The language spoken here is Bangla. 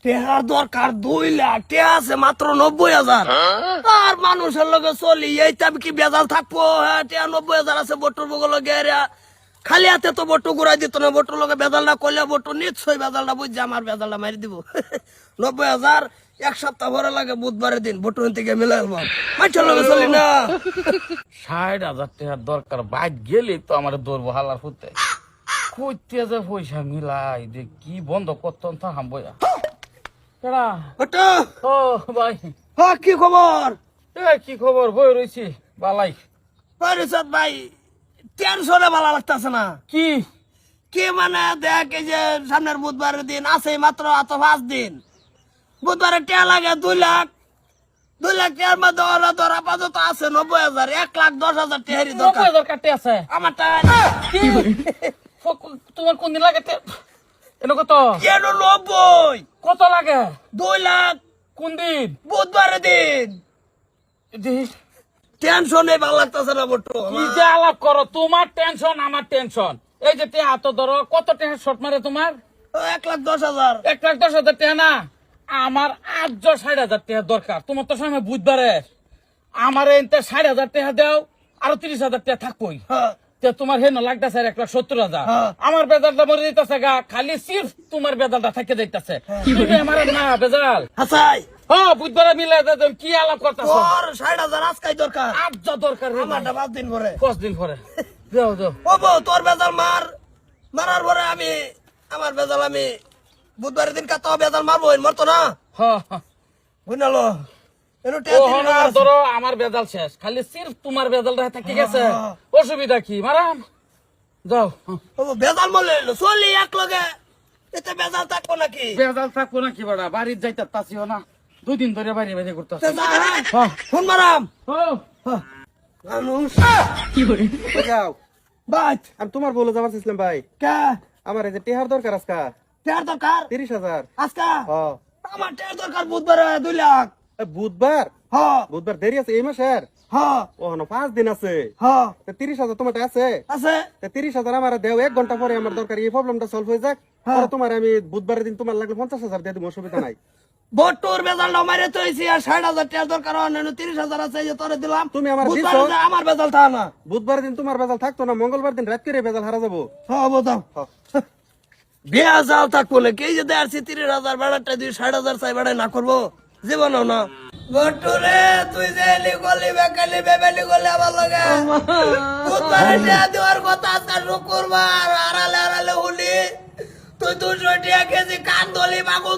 টেহার দরকার 2 লাখ, টেহা আছে মাত্র 90,000। আর মানুষের লগে চলি এইটা কি বেজাল থাকবো? হ্যাঁ, টেহা 90,000 আছে বটুর বগল গেরা। খালি হাতে তো বটু ঘুরাই দিত না, বটুর লগে বেজালটা করলে বটু নিশ্চয়ই বেজালটা বুঝছে আমার বেজালটা মারি দিব। 90,000 এক সপ্তাহ ভরে লাগে, বুধবারের দিন বটুর থেকে মিলে মানুষের লগে চলি না। 60,000 টাকার দরকার, বাইক গেলে তো আমার দৌড়বো হালার হতে কইতে যে পয়সা মিলাই যে কি বন্ধ করতাম থাম বইয়া কেডা? বটু, ও ভাই, হ্যাঁ কি খবর? কি খবর? বই রয়েছি বালাই। পরিষদ ভাই, টেনশনে ভালো লাগতেছে না। কি কি মানে দেখ, এই যে সামনের বুধবারের দিন আছে মাত্র, আত 5 দিন। বুধবারে টেয়া লাগে 2 লাখ। 2 লাখ টেয়ার মধ্যে ওরা ধর আপাতত আছে 90,000। 1,10,000 টেহারি দরকার 90,000 কাটে আছে আমার টাকা। কি তোমার কোন দিন লাগে এনে কত? কেন 90? কত লাগে? 2 লাখ কোন দিন? বুধবারের দিন। টেনশনে ভালো লাগতেছে না বটু। কি যে আলাপ করো, তোমার টেনশন আমার টেনশন। এই যে টেহা তো ধরো, কত টেহা শর্ট মারে তোমার? 1,10,000। 1,10,000 টেহা না, আমার 60,000 টেহা দরকার। তোমার তো সময় বুধবারে, আমার এনতে 60,000 টেহা দাও, আরো 30,000 টেহা থাকবই। হ্যাঁ, তোমার হেন লাগতেছে 1,70,000। হ্যাঁ। আমার বেজালটা মরে দিতেছে গা, খালি সির্ফ তোমার বেজালটা থেকে যাইতেছে। তুমি আমার না বেজাল। হাসাই হ্যাঁ, বুধবারে মিলে কি আলাপ করতেছ? তোর 60,000 আজকাই দরকার। আজ্জা দরকার রে ভাই। আমারটা 5 দিন পরে। 5 দিন পরে যাও যাও। ও বউ, তোর বেজাল মারার পরে আমি আমার বেজাল আমি বুধবারের দিন কাতো বেজাল মারবো, মরতো না হ্যাঁ হ্যাঁ। বুঝলো। ধরো আমার বেজাল শেষ, খালি সির্ফ তোমার বেজালটা থেকে গেছে। অসুবিধা কি মারাম? যাও। বেজাল মরলে চলি এক লগে, এতে বেজাল থাকবো নাকি? বেজাল থাকবো নাকি বাড়া? বাড়ির যাইতে তাছিও না, 2 দিন ধরে বাইরে বাইরে করতেছে। ফোন মারাম হ্যাঁ। মানুষ যাও, বাই। আমি তোমার বলে যাবার চাইছিলাম ভাই। কে আমার এই যে টেহার দরকার আজকা টেয়ার দরকার 30,000। আজকা? হ আমার টেয়ার দরকার বুধবারে 2 লাখ। বুধবার হ বুধবার দেরি আছে এই মাসের। হ ও 5 দিন আছে। হ 30,000 তোমার আছে? আছে। 30,000 আমার দেও, 1 ঘন্টা পরে আমার দরকার, এই প্রবলেমটা সলভ হয়ে যাক। আর তোমার আমি বুধবারের দিন তোমার লাগলে 50,000 দিয়ে দিব, অসুবিধা নাই। বটুর বেজালটা মারে তো হয়েছি, আর 60,000 টেয়ার দরকার, অন্যান্য 30,000 আছে, এই যে তোরে দিলাম। তুমি আমার বুধবারে দিছো। যে আমার বেজাল থা না। বুধবারের দিন তোমার বেজাল থাকতো না, মঙ্গলবার দিন রাত করে বেজাল হারা যাবো। হ্যাঁ বোঝাও। বেজাল থাকবো না, কে যে দেয়ারছি 30,000 ভাড়াটা দিয়ে 60,000 চাই ভাড়ায় না করবো জীবনও না। বটুরে তুই যে লিগলি বেকালি বেবেলি গলি আমার লগে বুধবারে টেয়া দেওয়ার কথা, আজকে শুক্রবার, আড়ালে আড়ালে হুলি তুই 200 টাকা কেজি কান দলি মাগুল।